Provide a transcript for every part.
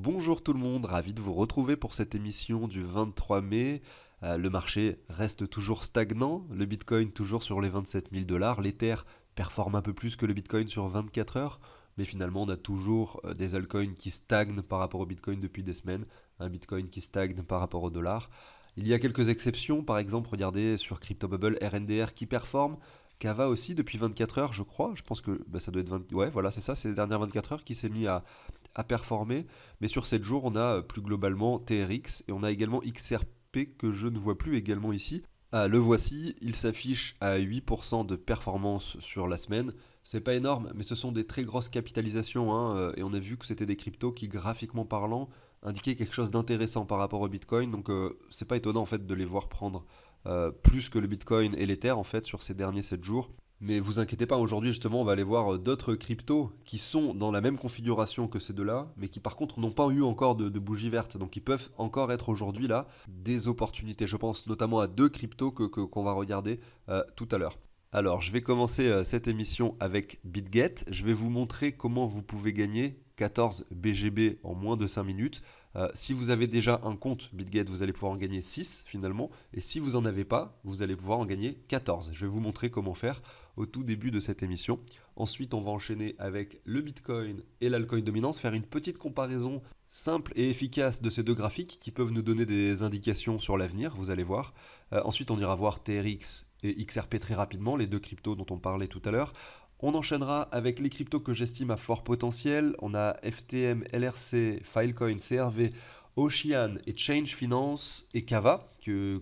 Bonjour tout le monde, ravi de vous retrouver pour cette émission du 23 mai. Le marché reste toujours stagnant, le Bitcoin toujours sur les 27 000 dollars, l'Ether performe un peu plus que le Bitcoin sur 24 heures, mais finalement on a toujours des altcoins qui stagnent par rapport au Bitcoin depuis des semaines, un Bitcoin qui stagne par rapport au dollar. Il y a quelques exceptions, par exemple regardez sur CryptoBubble RNDR qui performe, Kava aussi depuis 24 heures je crois, je pense que ça doit être 20... Ouais voilà c'est ça, c'est les dernières 24 heures qui s'est mis à performer. Mais sur 7 jours, on a plus globalement TRX et on a également XRP que je ne vois plus également ici. Ah, le voici, il s'affiche à 8% de performance sur la semaine. C'est pas énorme, mais ce sont des très grosses capitalisations, hein, et on a vu que c'était des cryptos qui, graphiquement parlant, indiquaient quelque chose d'intéressant par rapport au Bitcoin. Donc c'est pas étonnant en fait de les voir prendre plus que le Bitcoin et l'Ether en fait sur ces derniers 7 jours. Mais vous inquiétez pas, aujourd'hui justement, on va aller voir d'autres cryptos qui sont dans la même configuration que ces deux-là, mais qui par contre n'ont pas eu encore de bougie verte. Donc ils peuvent encore être aujourd'hui là des opportunités. Je pense notamment à deux cryptos qu'on va regarder tout à l'heure. Alors, je vais commencer cette émission avec BitGet. Je vais vous montrer comment vous pouvez gagner 14 BGB en moins de 5 minutes. Si vous avez déjà un compte BitGet, vous allez pouvoir en gagner 6 finalement. Et si vous n'en avez pas, vous allez pouvoir en gagner 14. Je vais vous montrer comment faire au tout début de cette émission. Ensuite, on va enchaîner avec le Bitcoin et l'altcoin dominance, faire une petite comparaison simple et efficace de ces deux graphiques qui peuvent nous donner des indications sur l'avenir, vous allez voir. Ensuite, on ira voir TRX et XRP très rapidement, les deux cryptos dont on parlait tout à l'heure. On enchaînera avec les cryptos que j'estime à fort potentiel. On a FTM, LRC, Filecoin, CRV, Ocean et Change Finance et Kava,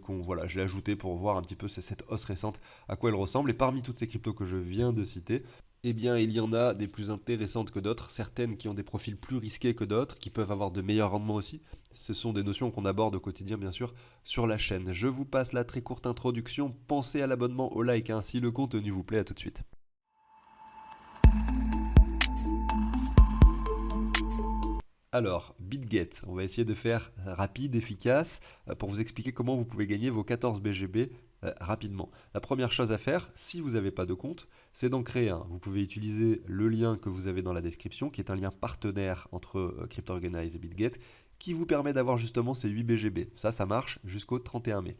voilà, je l'ai ajouté pour voir un petit peu cette hausse récente, à quoi elle ressemble. Et parmi toutes ces cryptos que je viens de citer, eh bien, il y en a des plus intéressantes que d'autres, certaines qui ont des profils plus risqués que d'autres, qui peuvent avoir de meilleurs rendements aussi. Ce sont des notions qu'on aborde au quotidien, bien sûr, sur la chaîne. Je vous passe la très courte introduction. Pensez à l'abonnement, au like, hein, si le contenu vous plaît. À tout de suite. Alors, BitGet, on va essayer de faire rapide, efficace, pour vous expliquer comment vous pouvez gagner vos 14 BGB rapidement. La première chose à faire, si vous n'avez pas de compte, c'est d'en créer un. Vous pouvez utiliser le lien que vous avez dans la description, qui est un lien partenaire entre CryptOrganize et BitGet, qui vous permet d'avoir justement ces 8 BGB. Ça marche jusqu'au 31 mai.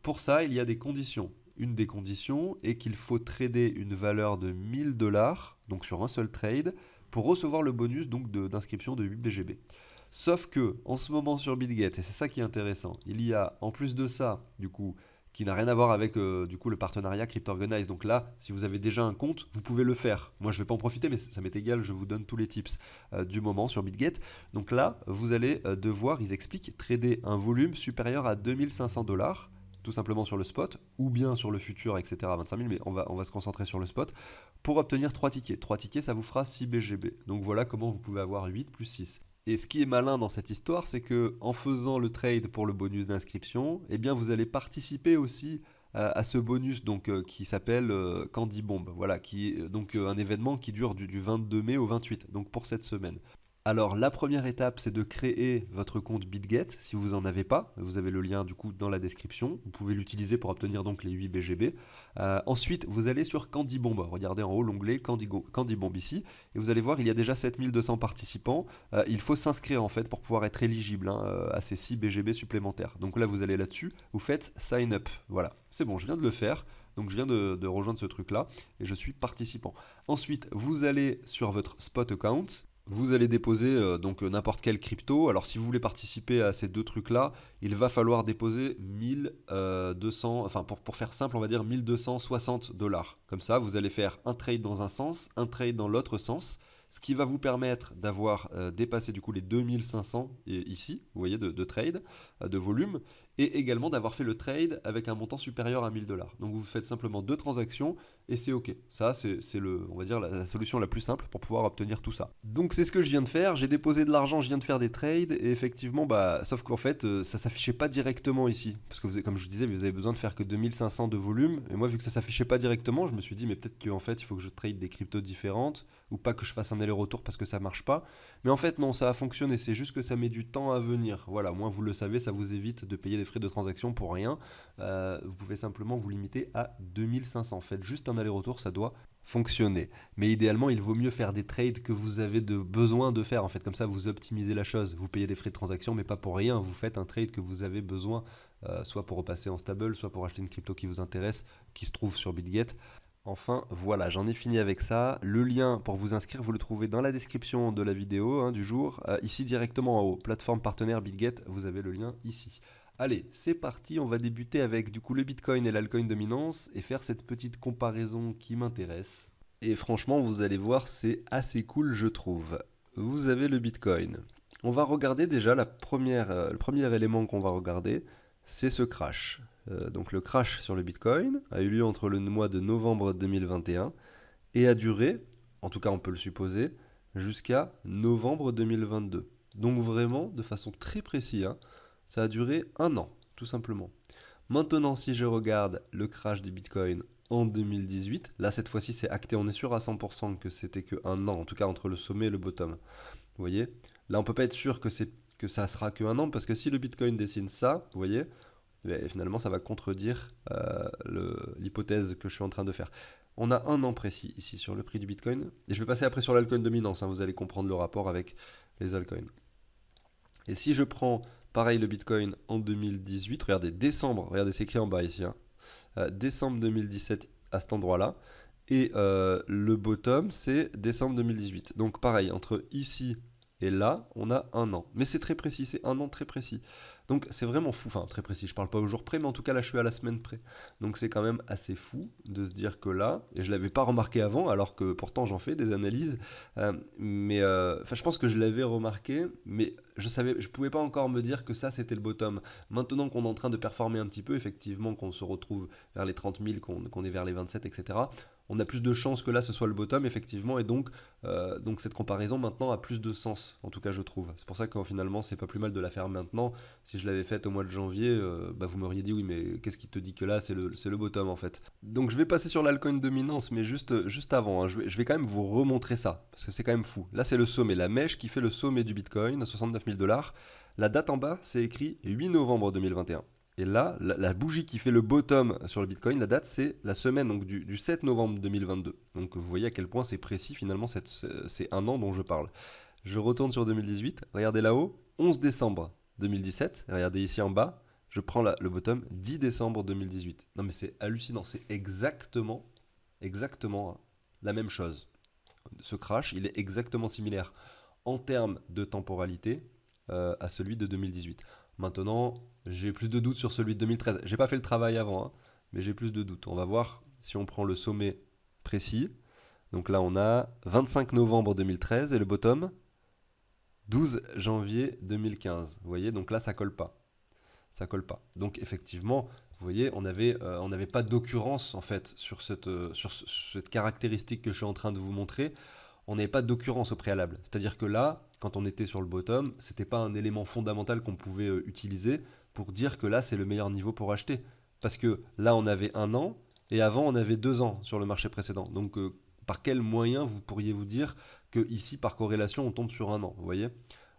Pour ça, il y a des conditions. Une des conditions est qu'il faut trader une valeur de 1000 dollars, donc sur un seul trade, pour recevoir le bonus donc d'inscription de 8 BGB. Sauf que en ce moment sur BitGet, et c'est ça qui est intéressant, il y a en plus de ça, du coup, qui n'a rien à voir avec du coup le partenariat CryptOrganize. Donc là, si vous avez déjà un compte, vous pouvez le faire. Moi, je ne vais pas en profiter, mais ça m'est égal, je vous donne tous les tips du moment sur BitGet. Donc là, vous allez devoir, ils expliquent, trader un volume supérieur à 2500 dollars tout simplement sur le spot, ou bien sur le futur, etc. à 25 000, mais on va se concentrer sur le spot, pour obtenir 3 tickets. 3 tickets, ça vous fera 6 BGB. Donc voilà comment vous pouvez avoir 8 plus 6. Et ce qui est malin dans cette histoire, c'est que en faisant le trade pour le bonus d'inscription, eh bien vous allez participer aussi à ce bonus donc, qui s'appelle Candy Bomb. Voilà, qui est donc un événement qui dure du 22 mai au 28, donc pour cette semaine. Alors la première étape, c'est de créer votre compte BitGet. Si vous n'en avez pas, vous avez le lien du coup dans la description. Vous pouvez l'utiliser pour obtenir donc les 8 BGB. Ensuite, vous allez sur Candy Bomb. Regardez en haut l'onglet Candy Bomb ici. Et vous allez voir, il y a déjà 7200 participants. Il faut s'inscrire en fait pour pouvoir être éligible hein, à ces 6 BGB supplémentaires. Donc là, vous allez là-dessus, vous faites Sign Up. Voilà, c'est bon, je viens de le faire. Donc je viens de rejoindre ce truc-là et je suis participant. Ensuite, vous allez sur votre spot account. Vous allez déposer donc n'importe quelle crypto. Alors si vous voulez participer à ces deux trucs-là, il va falloir déposer 1200, enfin pour faire simple, on va dire 1260 dollars. Comme ça, vous allez faire un trade dans un sens, un trade dans l'autre sens, ce qui va vous permettre d'avoir dépassé du coup les 2500 ici, vous voyez, de trade, de volume, et également d'avoir fait le trade avec un montant supérieur à 1000 dollars. Donc vous faites simplement deux transactions et c'est OK. Ça, c'est on va dire la solution la plus simple pour pouvoir obtenir tout ça. Donc c'est ce que je viens de faire. J'ai déposé de l'argent, je viens de faire des trades et effectivement, sauf qu'en fait, ça s'affichait pas directement ici. Parce que comme je vous disais, vous avez besoin de faire que 2500 de volume. Et moi, vu que ça s'affichait pas directement, je me suis dit, mais peut-être qu'en fait, il faut que je trade des cryptos différentes ou pas que je fasse un aller-retour parce que ça marche pas. Mais en fait, non, ça a fonctionné. C'est juste que ça met du temps à venir. Voilà, au moins vous le savez, ça vous évite de payer des frais de transaction pour rien. Vous pouvez simplement vous limiter à 2500. Faites juste un aller-retour, ça doit fonctionner. Mais idéalement, il vaut mieux faire des trades que vous avez besoin de faire. En fait, comme ça, vous optimisez la chose. Vous payez des frais de transaction, mais pas pour rien. Vous faites un trade que vous avez besoin, soit pour repasser en stable, soit pour acheter une crypto qui vous intéresse, qui se trouve sur BitGet. Enfin, voilà, j'en ai fini avec ça. Le lien pour vous inscrire, vous le trouvez dans la description de la vidéo du jour. Ici, directement en haut, plateforme partenaire BitGet, vous avez le lien ici. Allez, c'est parti, on va débuter avec du coup le Bitcoin et l'altcoin dominance et faire cette petite comparaison qui m'intéresse. Et franchement, vous allez voir, c'est assez cool, je trouve. Vous avez le Bitcoin. On va regarder déjà le premier élément qu'on va regarder, c'est ce crash. Donc le crash sur le Bitcoin a eu lieu entre le mois de novembre 2021 et a duré, en tout cas on peut le supposer, jusqu'à novembre 2022. Donc vraiment, de façon très précise, hein, ça a duré un an, tout simplement. Maintenant, si je regarde le crash du Bitcoin en 2018, là cette fois-ci c'est acté, on est sûr à 100% que c'était que un an, en tout cas entre le sommet et le bottom. Vous voyez? Là on peut pas être sûr que ça sera que un an, parce que si le Bitcoin dessine ça, vous voyez, et finalement ça va contredire l'hypothèse que je suis en train de faire. On a un an précis ici sur le prix du Bitcoin, et je vais passer après sur l'altcoin dominance, hein, vous allez comprendre le rapport avec les altcoins. Et si je prends pareil le Bitcoin en 2018, regardez, décembre, regardez c'est écrit en bas ici, hein, décembre 2017 à cet endroit-là, et le bottom c'est décembre 2018. Donc pareil, entre ici et là, on a un an. Mais c'est très précis, c'est un an très précis. Donc c'est vraiment fou, enfin très précis, je parle pas au jour près, mais en tout cas là je suis à la semaine près. Donc c'est quand même assez fou de se dire que là, et je l'avais pas remarqué avant, alors que pourtant j'en fais des analyses, je pense que je l'avais remarqué, mais je pouvais pas encore me dire que ça c'était le bottom. Maintenant qu'on est en train de performer un petit peu, effectivement qu'on se retrouve vers les 30 000, qu'on est vers les 27, etc., on a plus de chances que là ce soit le bottom, effectivement, et donc cette comparaison maintenant a plus de sens, en tout cas je trouve. C'est pour ça que finalement c'est pas plus mal de la faire maintenant. Si je l'avais faite au mois de janvier, vous m'auriez dit oui, mais qu'est-ce qui te dit que là c'est le bottom en fait. Donc je vais passer sur l'altcoin dominance, mais juste avant, hein, je vais quand même vous remontrer ça, parce que c'est quand même fou. Là c'est le sommet, la mèche qui fait le sommet du Bitcoin à 69 000 $. La date en bas, c'est écrit 8 novembre 2021. Et là, la bougie qui fait le bottom sur le Bitcoin, la date, c'est la semaine donc du 7 novembre 2022. Donc vous voyez à quel point c'est précis finalement, c'est un an dont je parle. Je retourne sur 2018, regardez là-haut, 11 décembre 2017, regardez ici en bas, je prends le bottom 10 décembre 2018. Non mais c'est hallucinant, c'est exactement hein, la même chose. Ce crash, il est exactement similaire en termes de temporalité à celui de 2018. Maintenant, j'ai plus de doutes sur celui de 2013. J'ai pas fait le travail avant, hein, mais j'ai plus de doutes. On va voir si on prend le sommet précis. Donc là, on a 25 novembre 2013 et le bottom 12 janvier 2015. Vous voyez, donc là, ça colle pas. Ça colle pas. Donc effectivement, vous voyez, on n'avait pas d'occurrence en fait sur cette caractéristique que je suis en train de vous montrer. On n'avait pas d'occurrence au préalable. C'est-à-dire que là, quand on était sur le bottom, c'était pas un élément fondamental qu'on pouvait utiliser pour dire que là, c'est le meilleur niveau pour acheter. Parce que là, on avait un an, et avant, on avait 2 ans sur le marché précédent. Donc, par quel moyen vous pourriez vous dire que ici, par corrélation, on tombe sur un an, vous voyez?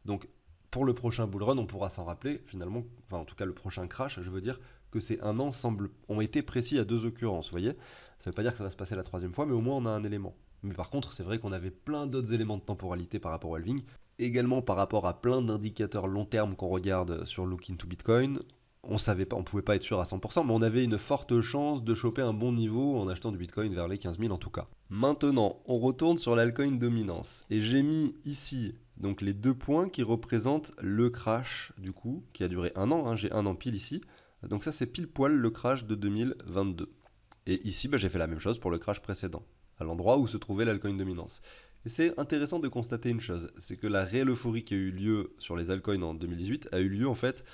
Donc, pour le prochain bull run, on pourra s'en rappeler, finalement, enfin, en tout cas, le prochain crash, je veux dire que ces un an ont été précis à 2 occurrences, vous voyez? Ça ne veut pas dire que ça va se passer la troisième fois, mais au moins, on a un élément. Mais par contre, c'est vrai qu'on avait plein d'autres éléments de temporalité par rapport au halving, également par rapport à plein d'indicateurs long terme qu'on regarde sur Look into Bitcoin. On savait pas, on pouvait pas être sûr à 100%, mais on avait une forte chance de choper un bon niveau en achetant du Bitcoin vers les 15 000 en tout cas. Maintenant, on retourne sur l'altcoin dominance. Et j'ai mis ici donc les 2 points qui représentent le crash du coup, qui a duré un an, hein, j'ai un an pile ici. Donc ça c'est pile poil le crash de 2022. Et ici, j'ai fait la même chose pour le crash précédent, à l'endroit où se trouvait l'altcoin dominance. Et c'est intéressant de constater une chose, c'est que la réelle euphorie qui a eu lieu sur les altcoins en 2018 a eu lieu en fait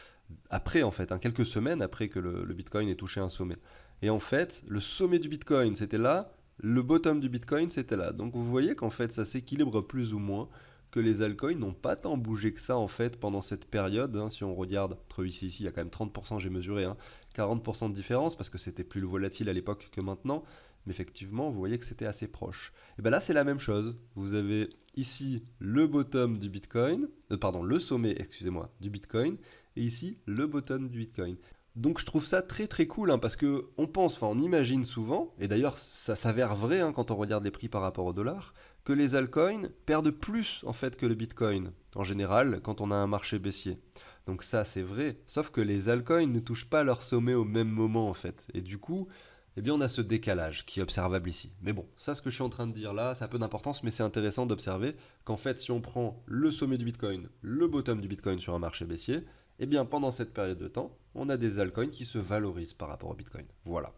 après, quelques semaines après que le Bitcoin ait touché un sommet. Et en fait, le sommet du Bitcoin c'était là, le bottom du Bitcoin c'était là. Donc vous voyez qu'en fait ça s'équilibre plus ou moins, que les altcoins n'ont pas tant bougé que ça en fait pendant cette période. Hein. Si on regarde entre ici, il y a quand même 30%, j'ai mesuré, hein, 40% de différence parce que c'était plus volatile à l'époque que maintenant. Mais effectivement, vous voyez que c'était assez proche. Et bien là, c'est la même chose. Vous avez ici le bottom du Bitcoin, pardon, le sommet, excusez-moi, du Bitcoin, et ici le bottom du Bitcoin. Donc je trouve ça très très cool hein, parce que on pense, enfin on imagine souvent, et d'ailleurs ça s'avère vrai hein, quand on regarde les prix par rapport au dollar, que les altcoins perdent plus en fait que le Bitcoin en général quand on a un marché baissier. Donc ça c'est vrai, sauf que les altcoins ne touchent pas leur sommet au même moment en fait. Et du coup, eh bien on a ce décalage qui est observable ici. Mais bon, ça ce que je suis en train de dire là, ça a peu d'importance, mais c'est intéressant d'observer qu'en fait si on prend le sommet du Bitcoin, le bottom du Bitcoin sur un marché baissier, eh bien, pendant cette période de temps, on a des altcoins qui se valorisent par rapport au Bitcoin. Voilà.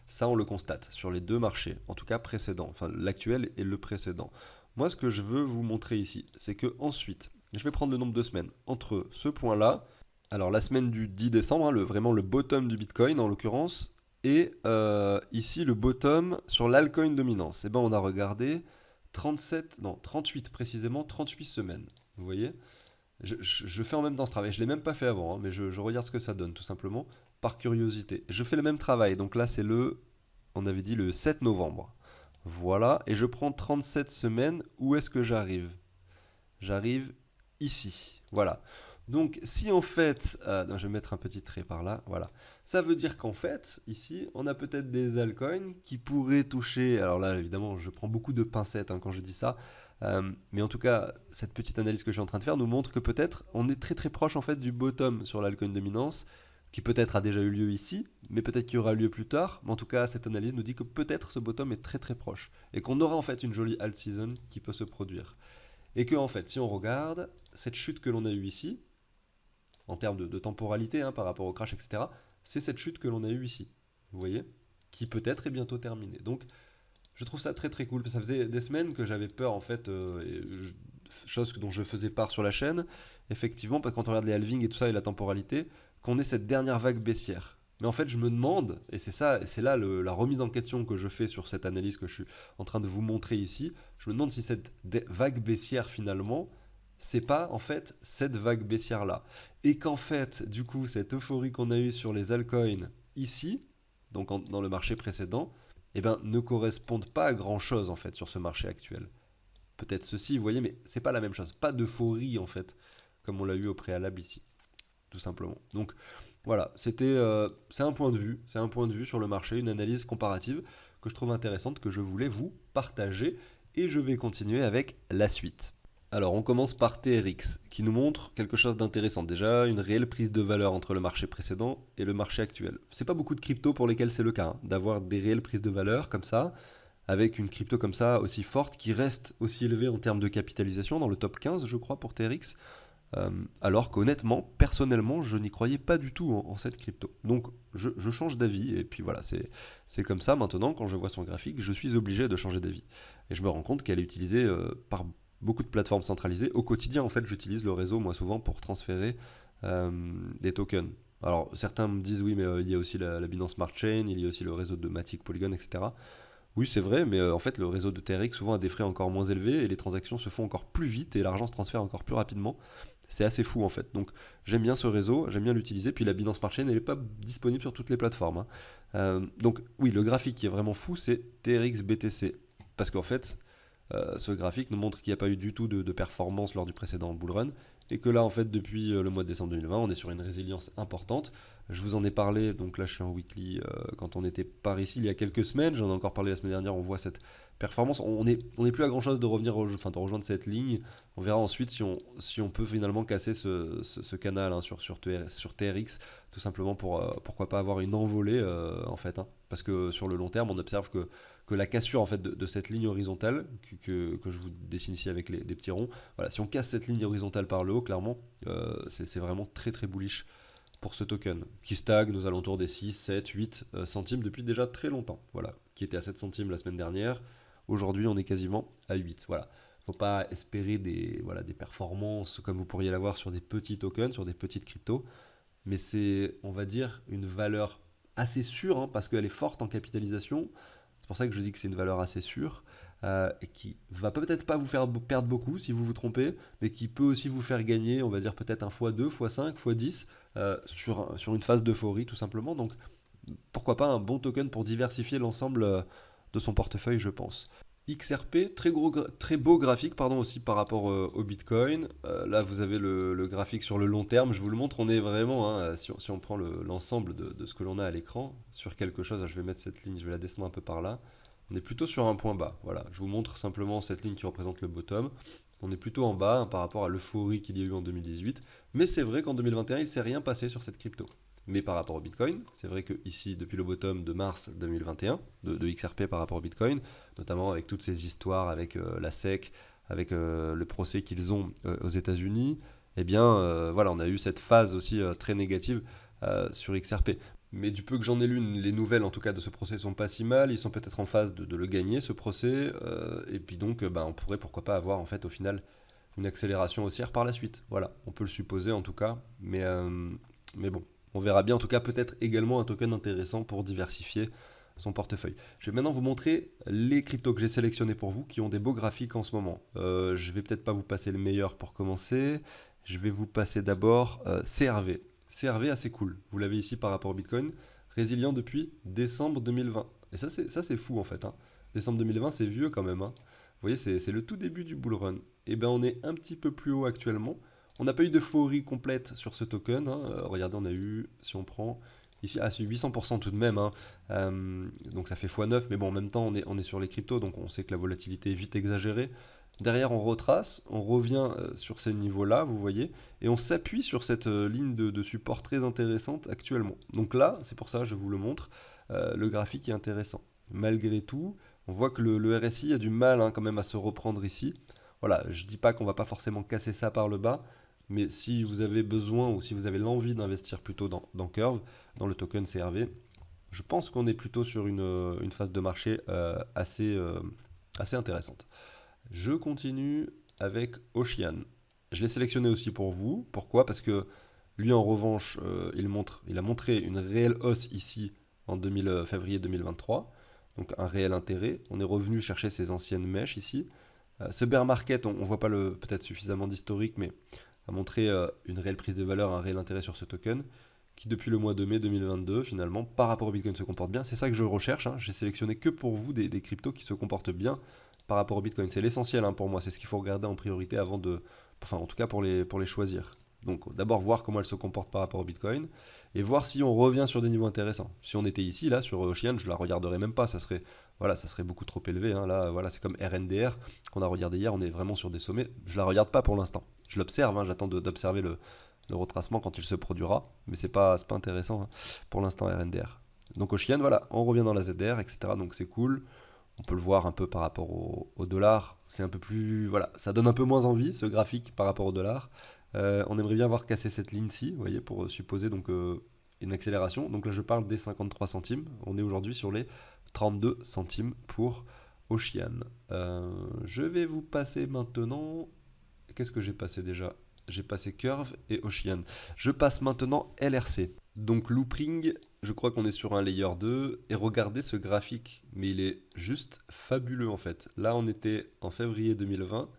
Ça, on le constate sur les deux marchés, en tout cas précédents, enfin l'actuel et le précédent. Moi, ce que je veux vous montrer ici, c'est que ensuite, je vais prendre le nombre de semaines entre ce point-là, alors la semaine du 10 décembre, hein, vraiment le bottom du Bitcoin en l'occurrence, et ici le bottom sur l'altcoin dominance. Eh ben, on a regardé 37, non 38 précisément, 38 semaines. Vous voyez? Je fais en même temps ce travail. Je ne l'ai même pas fait avant, hein, mais je regarde ce que ça donne, tout simplement, par curiosité. Je fais le même travail. Donc là, c'est on avait dit le 7 novembre. Voilà. Et je prends 37 semaines. Où est-ce que j'arrive? J'arrive ici. Voilà. Donc, si en fait, non, je vais mettre un petit trait par là, voilà. Ça veut dire qu'en fait, ici, on a peut-être des altcoins qui pourraient toucher. Alors là, évidemment, je prends beaucoup de pincettes hein, quand je dis ça. Mais en tout cas, cette petite analyse que je suis en train de faire nous montre que peut-être on est très très proche en fait du bottom sur l'altcoin dominance, qui peut-être a déjà eu lieu ici, mais peut-être qu'il aura lieu plus tard. Mais en tout cas, cette analyse nous dit que peut-être ce bottom est très très proche et qu'on aura en fait une jolie alt season qui peut se produire. Et que en fait, si on regarde cette chute que l'on a eue ici, en termes de temporalité hein, par rapport au crash, etc., c'est cette chute que l'on a eue ici. Vous voyez? Qui peut-être est bientôt terminée. Donc, je trouve ça très très cool. Ça faisait des semaines que j'avais peur, en fait, chose dont je faisais part sur la chaîne, effectivement, parce que quand on regarde les halvings et tout ça et la temporalité, qu'on ait cette dernière vague baissière. Mais en fait, je me demande, et c'est ça, c'est là la remise en question que je fais sur cette analyse que je suis en train de vous montrer ici, je me demande si cette vague baissière finalement, c'est pas en fait cette vague baissière là. Et qu'en fait, du coup, cette euphorie qu'on a eue sur les altcoins ici, donc dans le marché précédent, eh ben, ne correspondent pas à grand chose en fait sur ce marché actuel. Peut-être ceci, vous voyez, mais c'est pas la même chose. Pas d'euphorie en fait, comme on l'a eu au préalable ici, tout simplement. Donc voilà, c'est un point de vue, c'est un point de vue sur le marché, une analyse comparative que je trouve intéressante, que je voulais vous partager, et je vais continuer avec la suite. Alors, on commence par TRX, qui nous montre quelque chose d'intéressant. Déjà, une réelle prise de valeur entre le marché précédent et le marché actuel. C'est pas beaucoup de cryptos pour lesquels c'est le cas, hein, d'avoir des réelles prises de valeur comme ça, avec une crypto comme ça aussi forte, qui reste aussi élevée en termes de capitalisation, dans le top 15, je crois, pour TRX. Alors qu'honnêtement, personnellement, je n'y croyais pas du tout en cette crypto. Donc, je change d'avis, et puis voilà, c'est comme ça maintenant, quand je vois son graphique, je suis obligé de changer d'avis. Et je me rends compte qu'elle est utilisée par beaucoup de plateformes centralisées. Au quotidien, en fait, j'utilise le réseau, moi, souvent, pour transférer des tokens. Alors, certains me disent, oui, mais il y a aussi la Binance Smart Chain, il y a aussi le réseau de Matic, Polygon, etc. Oui, c'est vrai, mais en fait, le réseau de TRX souvent a des frais encore moins élevés et les transactions se font encore plus vite et l'argent se transfère encore plus rapidement. C'est assez fou en fait. Donc, j'aime bien ce réseau, j'aime bien l'utiliser. Puis la Binance Smart Chain, elle n'est pas disponible sur toutes les plateformes, hein. Donc, oui, le graphique qui est vraiment fou, c'est TRX BTC. Parce qu'en fait, ce graphique nous montre qu'il n'y a pas eu du tout de performance lors du précédent bull run et que là en fait depuis le mois de décembre 2020 on est sur une résilience importante. Je vous en ai parlé, donc là je suis en weekly quand on était par ici il y a quelques semaines, j'en ai encore parlé la semaine dernière, on voit cette performance, on est plus à grand chose de revenir de rejoindre cette ligne, on verra ensuite si on peut finalement casser ce canal hein, sur TRX, tout simplement pour pourquoi pas avoir une envolée en fait, hein. Parce que sur le long terme on observe que la cassure en fait de cette ligne horizontale que je vous dessine ici avec des petits ronds, voilà, si on casse cette ligne horizontale par le haut, clairement, c'est vraiment très très bullish pour ce token qui stagne aux alentours des 6, 7, 8 centimes depuis déjà très longtemps, voilà, qui était à 7 centimes la semaine dernière. Aujourd'hui, on est quasiment à 8. Voilà. Faut pas espérer des performances comme vous pourriez l'avoir sur des petits tokens, sur des petites cryptos, mais c'est, on va dire, une valeur assez sûre hein, parce qu'elle est forte en capitalisation. C'est pour ça que je dis que c'est une valeur assez sûre et qui va peut-être pas vous faire perdre beaucoup si vous vous trompez, mais qui peut aussi vous faire gagner, on va dire peut-être un x2, x5, x10 sur une phase d'euphorie tout simplement. Donc pourquoi pas un bon token pour diversifier l'ensemble de son portefeuille, je pense. XRP, très beau graphique pardon, aussi par rapport au Bitcoin. Là, vous avez le graphique sur le long terme. Je vous le montre, on est vraiment, hein, si on prend l'ensemble de ce que l'on a à l'écran, sur quelque chose, je vais mettre cette ligne, je vais la descendre un peu par là. On est plutôt sur un point bas. Voilà, je vous montre simplement cette ligne qui représente le bottom. On est plutôt en bas hein, par rapport à l'euphorie qu'il y a eu en 2018. Mais c'est vrai qu'en 2021, il ne s'est rien passé sur cette crypto. Mais par rapport au Bitcoin, c'est vrai que ici, depuis le bottom de mars 2021, de XRP par rapport au Bitcoin, notamment avec toutes ces histoires avec la SEC, avec le procès qu'ils ont aux États-Unis, eh bien, voilà, on a eu cette phase aussi très négative sur XRP. Mais du peu que j'en ai lu, les nouvelles en tout cas de ce procès sont pas si mal. Ils sont peut-être en phase de le gagner ce procès, et puis donc, bah, on pourrait pourquoi pas avoir en fait au final une accélération haussière par la suite. Voilà, on peut le supposer en tout cas, mais bon, on verra bien. En tout cas, peut-être également un token intéressant pour diversifier son portefeuille. Je vais maintenant vous montrer les cryptos que j'ai sélectionnés pour vous qui ont des beaux graphiques en ce moment. Je vais peut-être pas vous passer le meilleur pour commencer. Je vais vous passer d'abord CRV. CRV assez cool. Vous l'avez ici par rapport au Bitcoin, résilient depuis décembre 2020. Et ça c'est fou en fait, hein. Décembre 2020 c'est vieux quand même, hein. Vous voyez c'est le tout début du bull run. Et bien on est un petit peu plus haut actuellement. On n'a pas eu d'euphorie complète sur ce token, hein. Regardez, on a eu, si on prend ici, c'est 800% tout de même, hein. Donc ça fait x9, mais bon, en même temps, on est sur les cryptos, donc on sait que la volatilité est vite exagérée. Derrière, on retrace, on revient sur ces niveaux-là, vous voyez, et on s'appuie sur cette ligne de support très intéressante actuellement. Donc là, c'est pour ça, je vous le montre, le graphique est intéressant. Malgré tout, on voit que le RSI a du mal hein, quand même à se reprendre ici. Voilà, je ne dis pas qu'on va pas forcément casser ça par le bas, mais si vous avez besoin ou si vous avez l'envie d'investir plutôt dans Curve, dans le token CRV, je pense qu'on est plutôt sur une phase de marché assez intéressante. Je continue avec Ocean. Je l'ai sélectionné aussi pour vous. Pourquoi? Parce que lui, en revanche, il a montré une réelle hausse ici en février 2023. Donc un réel intérêt. On est revenu chercher ses anciennes mèches ici. Ce bear market, on ne voit pas peut-être suffisamment d'historique, mais a montré une réelle prise de valeur, un réel intérêt sur ce token, qui depuis le mois de mai 2022, finalement, par rapport au Bitcoin se comporte bien. C'est ça que je recherche, hein. J'ai sélectionné que pour vous des cryptos qui se comportent bien par rapport au Bitcoin. C'est l'essentiel hein, pour moi, c'est ce qu'il faut regarder en priorité avant de... Enfin, en tout cas pour les choisir. Donc d'abord voir comment elles se comportent par rapport au Bitcoin et voir si on revient sur des niveaux intéressants. Si on était ici, là, sur Ocean, je la regarderais même pas, ça serait beaucoup trop élevé, hein. Là, voilà, c'est comme RNDR qu'on a regardé hier, on est vraiment sur des sommets. Je la regarde pas pour l'instant. Je l'observe, hein, j'attends d'observer le retracement quand il se produira, mais c'est pas intéressant hein, pour l'instant RNDR. Donc Ocean, voilà, on revient dans la ZR, etc. Donc c'est cool. On peut le voir un peu par rapport au dollar. C'est un peu plus. Voilà, ça donne un peu moins envie ce graphique par rapport au dollar. On aimerait bien voir casser cette ligne-ci, vous voyez, pour supposer donc une accélération. Donc là, je parle des 53 centimes. On est aujourd'hui sur les 32 centimes pour Ocean. Je vais vous passer maintenant. Qu'est-ce que j'ai passé déjà? J'ai passé Curve et Ocean. Je passe maintenant LRC. Donc looping, je crois qu'on est sur un layer 2. Et regardez ce graphique, mais il est juste fabuleux en fait. Là, on était en février 2020.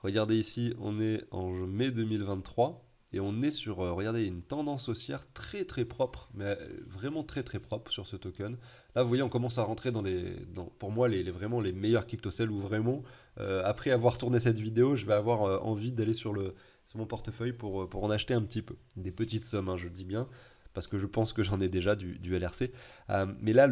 Regardez ici, on est en mai 2023. Et on est sur, regardez, une tendance haussière très très propre, mais vraiment très très propre sur ce token. Là, vous voyez, on commence à rentrer pour moi, vraiment les meilleurs crypto-sell où vraiment, après avoir tourné cette vidéo, je vais avoir envie d'aller sur mon portefeuille pour en acheter un petit peu. Des petites sommes, hein, je le dis bien, parce que je pense que j'en ai déjà du LRC. Mais là,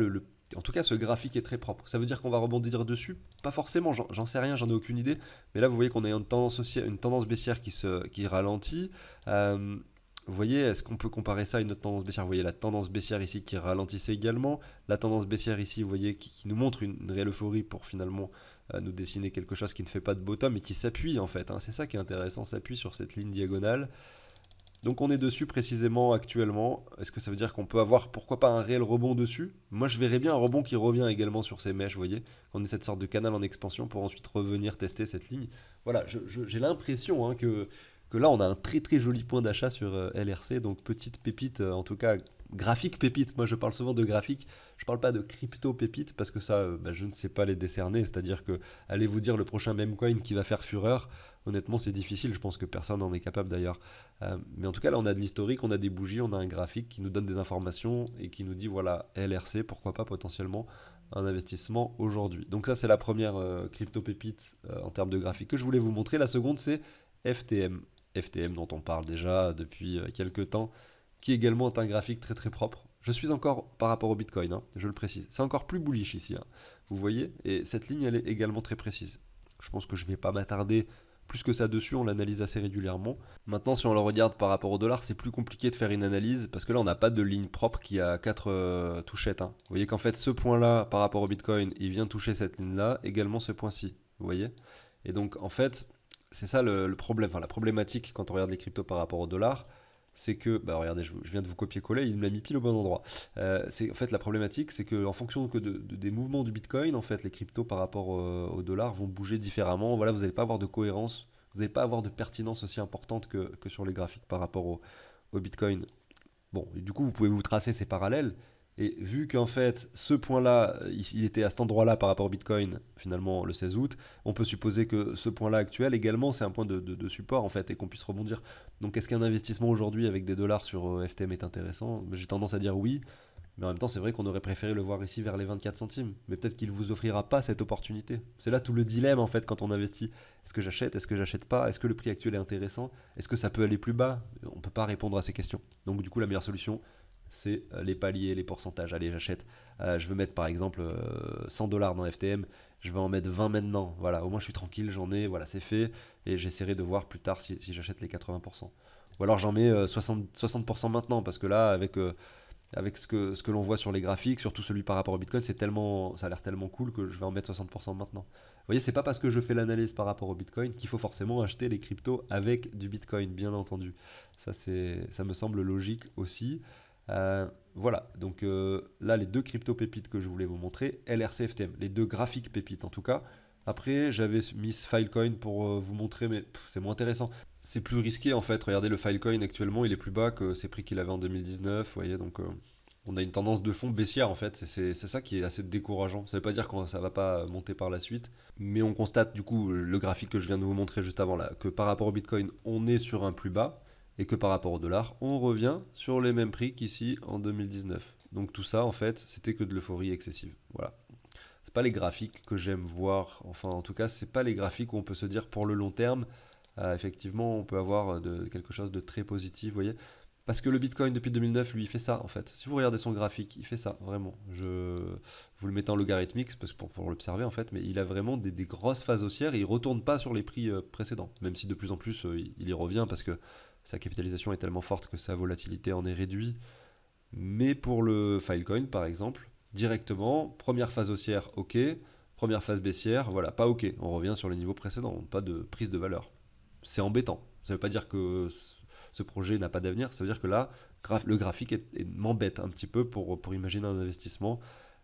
en tout cas, ce graphique est très propre. Ça veut dire qu'on va rebondir dessus? Pas forcément, j'en sais rien, j'en ai aucune idée. Mais là, vous voyez qu'on a une tendance baissière qui ralentit. Vous voyez, est-ce qu'on peut comparer ça à une autre tendance baissière? Vous voyez la tendance baissière ici qui ralentissait également. La tendance baissière ici, vous voyez, qui nous montre une réelle euphorie pour finalement nous dessiner quelque chose qui ne fait pas de bottom et qui s'appuie en fait, hein. C'est ça qui est intéressant, s'appuie sur cette ligne diagonale. Donc on est dessus précisément actuellement. Est-ce que ça veut dire qu'on peut avoir, pourquoi pas, un réel rebond dessus? Moi je verrais bien un rebond qui revient également sur ces mèches, vous voyez. On est cette sorte de canal en expansion pour ensuite revenir tester cette ligne. Voilà, j'ai l'impression hein, que là on a un très très joli point d'achat sur LRC. Donc petite pépite, en tout cas graphique pépite. Moi je parle souvent de graphique, je parle pas de crypto pépite parce que ça je ne sais pas les décerner. C'est-à-dire que allez vous dire le prochain meme coin qui va faire fureur. Honnêtement, c'est difficile, je pense que personne n'en est capable d'ailleurs. Mais en tout cas, là, on a de l'historique, on a des bougies, on a un graphique qui nous donne des informations et qui nous dit, voilà, LRC, pourquoi pas potentiellement un investissement aujourd'hui. Donc ça, c'est la première crypto pépite en termes de graphique que je voulais vous montrer. La seconde, c'est FTM. FTM dont on parle déjà depuis quelques temps, qui également est un graphique très très propre. Je suis encore par rapport au Bitcoin, hein, je le précise. C'est encore plus bullish ici, hein, vous voyez. Et cette ligne, elle est également très précise. Je pense que je ne vais pas m'attarder plus que ça dessus, on l'analyse assez régulièrement. Maintenant, si on le regarde par rapport au dollar, c'est plus compliqué de faire une analyse parce que là, on n'a pas de ligne propre qui a 4 touchettes, hein. Vous voyez qu'en fait, ce point-là, par rapport au Bitcoin, il vient toucher cette ligne-là, également ce point-ci. Vous voyez. Et donc, en fait, c'est ça le problème, enfin la problématique quand on regarde les cryptos par rapport au dollar, c'est que, bah regardez, je viens de vous copier-coller, il me l'a mis pile au bon endroit. C'est en fait la problématique, c'est que en fonction des mouvements du Bitcoin, en fait, les cryptos par rapport au dollar vont bouger différemment. Voilà, vous n'allez pas avoir de cohérence, vous n'allez pas avoir de pertinence aussi importante que sur les graphiques par rapport au Bitcoin. Bon, et du coup, vous pouvez vous tracer ces parallèles. Et vu qu'en fait, ce point-là, il était à cet endroit-là par rapport au Bitcoin, finalement, le 16 août, on peut supposer que ce point-là actuel, également, c'est un point de support, en fait, et qu'on puisse rebondir. Donc, est-ce qu'un investissement aujourd'hui avec des dollars sur FTM est intéressant? J'ai tendance à dire oui, mais en même temps, c'est vrai qu'on aurait préféré le voir ici vers les 24 centimes. Mais peut-être qu'il ne vous offrira pas cette opportunité. C'est là tout le dilemme, en fait, quand on investit. Est-ce que j'achète? Est-ce que j'achète pas? Est-ce que le prix actuel est intéressant? Est-ce que ça peut aller plus bas? On ne peut pas répondre à ces questions. Donc, du coup, la meilleure solution, c'est les paliers, les pourcentages. Allez, j'achète. Je veux mettre par exemple 100 dollars dans FTM. Je vais en mettre 20 maintenant. Voilà, au moins je suis tranquille, j'en ai, voilà, c'est fait. Et j'essaierai de voir plus tard si j'achète les 80%. Ou alors j'en mets 60% maintenant, parce que là, avec ce que l'on voit sur les graphiques, surtout celui par rapport au Bitcoin, ça a l'air tellement cool que je vais en mettre 60% maintenant. Vous voyez, c'est pas parce que je fais l'analyse par rapport au Bitcoin qu'il faut forcément acheter les cryptos avec du Bitcoin, bien entendu. Ça me semble logique aussi. Voilà, donc là, les deux crypto pépites que je voulais vous montrer, LRC, FTM, les deux graphiques pépites en tout cas. Après, j'avais mis Filecoin pour vous montrer, mais c'est moins intéressant. C'est plus risqué en fait. Regardez, le Filecoin actuellement, il est plus bas que ses prix qu'il avait en 2019. Vous voyez, donc on a une tendance de fond baissière en fait. C'est ça qui est assez décourageant. Ça ne veut pas dire que ça ne va pas monter par la suite, mais on constate du coup le graphique que je viens de vous montrer juste avant là, que par rapport au Bitcoin, on est sur un plus bas et que par rapport au dollar, on revient sur les mêmes prix qu'ici en 2019. Donc tout ça en fait, c'était que de l'euphorie excessive. Voilà. C'est pas les graphiques que j'aime voir. Enfin, en tout cas, c'est pas les graphiques où on peut se dire pour le long terme. Effectivement, on peut avoir quelque chose de très positif, vous voyez. Parce que le Bitcoin depuis 2009, lui, il fait ça en fait. Si vous regardez son graphique, il fait ça vraiment. Vous le mettez en logarithmique parce que pour l'observer en fait, mais il a vraiment des grosses phases haussières et il retourne pas sur les prix précédents. Même si de plus en plus il y revient parce que sa capitalisation est tellement forte que sa volatilité en est réduite. Mais pour le Filecoin par exemple, directement, première phase haussière, ok. Première phase baissière, voilà, pas ok. On revient sur les niveaux précédents, pas de prise de valeur. C'est embêtant. Ça ne veut pas dire que ce projet n'a pas d'avenir, ça veut dire que là, le graphique m'embête un petit peu pour imaginer un investissement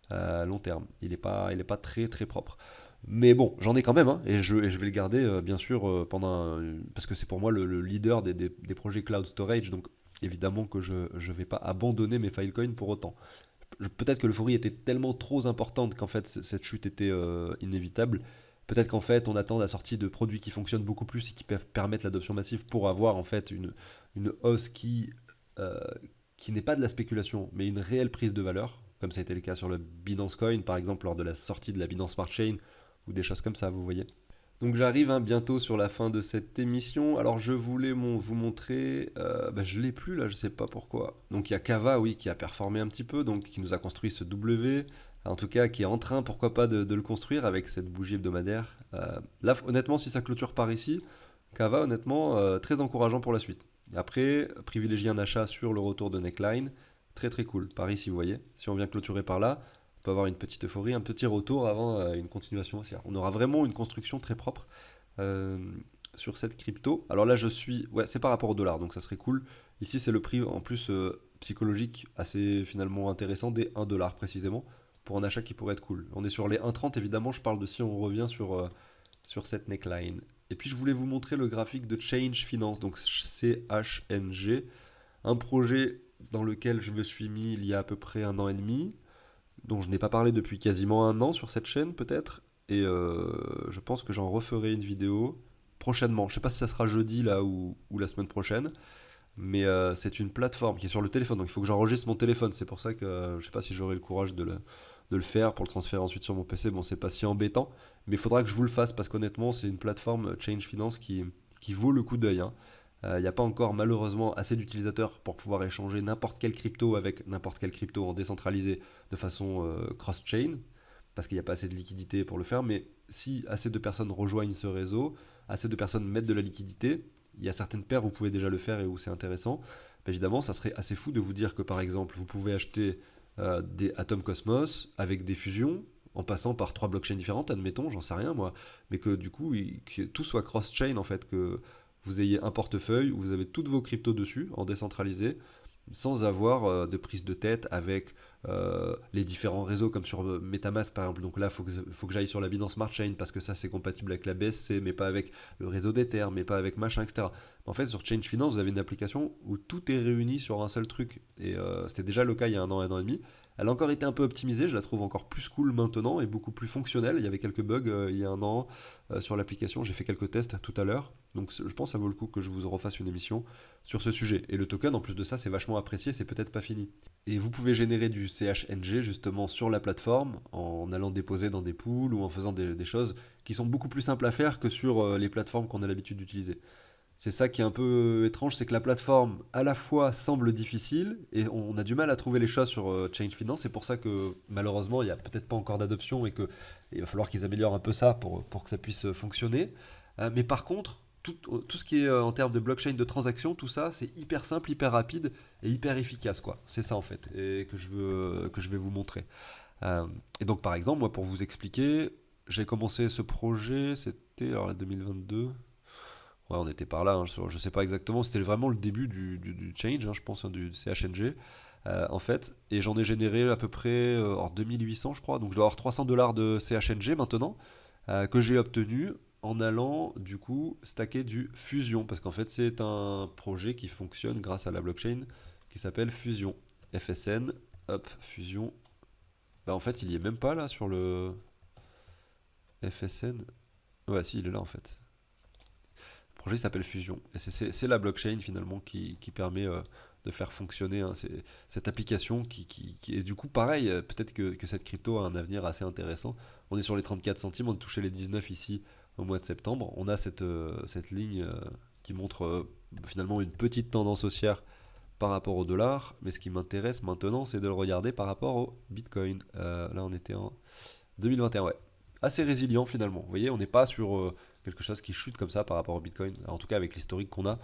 à long terme. Il est pas très très propre. Mais bon, j'en ai quand même, hein, et je vais le garder bien sûr parce que c'est pour moi le leader des projets cloud storage, donc évidemment que je ne vais pas abandonner mes Filecoin pour autant. Peut-être que l'euphorie était tellement trop importante qu'en fait cette chute était inévitable. Peut-être qu'en fait on attend la sortie de produits qui fonctionnent beaucoup plus et qui peuvent permettre l'adoption massive pour avoir en fait une hausse euh, qui n'est pas de la spéculation mais une réelle prise de valeur, comme ça a été le cas sur le Binance Coin par exemple lors de la sortie de la Binance Smart Chain ou des choses comme ça, vous voyez. Donc j'arrive bientôt sur la fin de cette émission. Alors je voulais vous montrer, je l'ai plus là, je sais pas pourquoi. Donc il y a Kava, oui, qui a performé un petit peu, donc qui nous a construit ce W, en tout cas qui est en train, pourquoi pas, de le construire avec cette bougie hebdomadaire. Là, honnêtement, si ça clôture par ici, Kava, honnêtement, très encourageant pour la suite. Après, privilégier un achat sur le retour de neckline, très très cool. Par ici, vous voyez, si on vient clôturer par là, on peut avoir une petite euphorie, un petit retour avant une continuation haussière. On aura vraiment une construction très propre euh, sur cette crypto. Alors là, ouais, c'est par rapport au dollar, donc ça serait cool. Ici, c'est le prix en plus psychologique assez finalement intéressant des 1 dollar précisément pour un achat qui pourrait être cool. On est sur les 1,30 évidemment, je parle de si on revient sur cette neckline. Et puis je voulais vous montrer le graphique de Change Finance, donc CHNG, un projet dans lequel je me suis mis il y a à peu près un an et demi, dont je n'ai pas parlé depuis quasiment un an sur cette chaîne peut-être, et je pense que j'en referai une vidéo prochainement. Je ne sais pas si ça sera jeudi là ou la semaine prochaine, mais c'est une plateforme qui est sur le téléphone, donc il faut que j'enregistre mon téléphone. C'est pour ça que je ne sais pas si j'aurai le courage de le faire pour le transférer ensuite sur mon PC. Bon, c'est pas si embêtant, mais il faudra que je vous le fasse parce qu'honnêtement, c'est une plateforme Change Finance qui vaut le coup d'œil, hein. Il n'y a pas encore malheureusement assez d'utilisateurs pour pouvoir échanger n'importe quelle crypto avec n'importe quelle crypto en décentralisé de façon cross-chain, parce qu'il n'y a pas assez de liquidité pour le faire. Mais si assez de personnes rejoignent ce réseau, assez de personnes mettent de la liquidité, il y a certaines paires où vous pouvez déjà le faire et où c'est intéressant. Bah, évidemment, ça serait assez fou de vous dire que par exemple, vous pouvez acheter des Atom Cosmos avec des fusions en passant par trois blockchains différentes, admettons, j'en sais rien moi, mais que du coup, que tout soit cross-chain en fait, que vous ayez un portefeuille où vous avez toutes vos cryptos dessus en décentralisé sans avoir de prise de tête avec les différents réseaux comme sur MetaMask par exemple. Donc là, faut que j'aille sur la Binance Smart Chain parce que ça c'est compatible avec la BSC, mais pas avec le réseau d'Ether, mais pas avec machin, etc. En fait, sur Change Finance, vous avez une application où tout est réuni sur un seul truc. Et c'était déjà le cas il y a un an et demi. Elle a encore été un peu optimisée, je la trouve encore plus cool maintenant et beaucoup plus fonctionnelle. Il y avait quelques bugs il y a un an sur l'application, j'ai fait quelques tests tout à l'heure. Donc je pense que ça vaut le coup que je vous refasse une émission sur ce sujet. Et le token, en plus de ça, c'est vachement apprécié, c'est peut-être pas fini. Et vous pouvez générer du CHNG justement sur la plateforme en allant déposer dans des pools ou en faisant des choses qui sont beaucoup plus simples à faire que sur les plateformes qu'on a l'habitude d'utiliser. C'est ça qui est un peu étrange, c'est que la plateforme à la fois semble difficile et on a du mal à trouver les choses sur Change Finance. C'est pour ça que malheureusement il n'y a peut-être pas encore d'adoption et qu'il va falloir qu'ils améliorent un peu ça pour que ça puisse fonctionner. Mais par contre, tout ce qui est en termes de blockchain, de transactions, tout ça, c'est hyper simple, hyper rapide et hyper efficace, quoi. C'est ça en fait, et que je vais vous montrer. Euh, et donc par exemple, moi pour vous expliquer, j'ai commencé ce projet, c'était alors la 2022. Ouais, on était par là, hein, je sais pas exactement, c'était vraiment le début du change, hein, je pense, hein, du CHNG, en fait, et j'en ai généré à peu près 2800, je crois, donc je dois avoir 300 dollars de CHNG maintenant, que j'ai obtenu en allant, du coup, stacker du Fusion, parce qu'en fait, c'est un projet qui fonctionne grâce à la blockchain qui s'appelle Fusion, FSN, hop, Fusion, bah en fait, il y est même pas là sur le FSN, ouais, si, il est là en fait. Le projet s'appelle Fusion. Et c'est la blockchain finalement qui permet de faire fonctionner hein, cette application qui est du coup pareil. Peut-être que cette crypto a un avenir assez intéressant. On est sur les 34 centimes, on a touché les 19 ici au mois de septembre. On a cette ligne qui montre finalement une petite tendance haussière par rapport au dollar. Mais ce qui m'intéresse maintenant, c'est de le regarder par rapport au Bitcoin. Là, on était en 2021, ouais. Assez résilient finalement. Vous voyez, on n'est pas sur quelque chose qui chute comme ça par rapport au Bitcoin, en tout cas avec l'historique qu'on a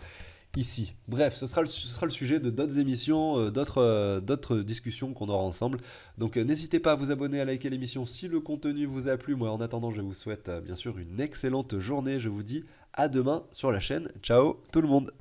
ici. Bref, ce sera le sujet de d'autres émissions, d'autres discussions qu'on aura ensemble. Donc n'hésitez pas à vous abonner, à liker l'émission si le contenu vous a plu. Moi en attendant, je vous souhaite bien sûr une excellente journée. Je vous dis à demain sur la chaîne. Ciao tout le monde.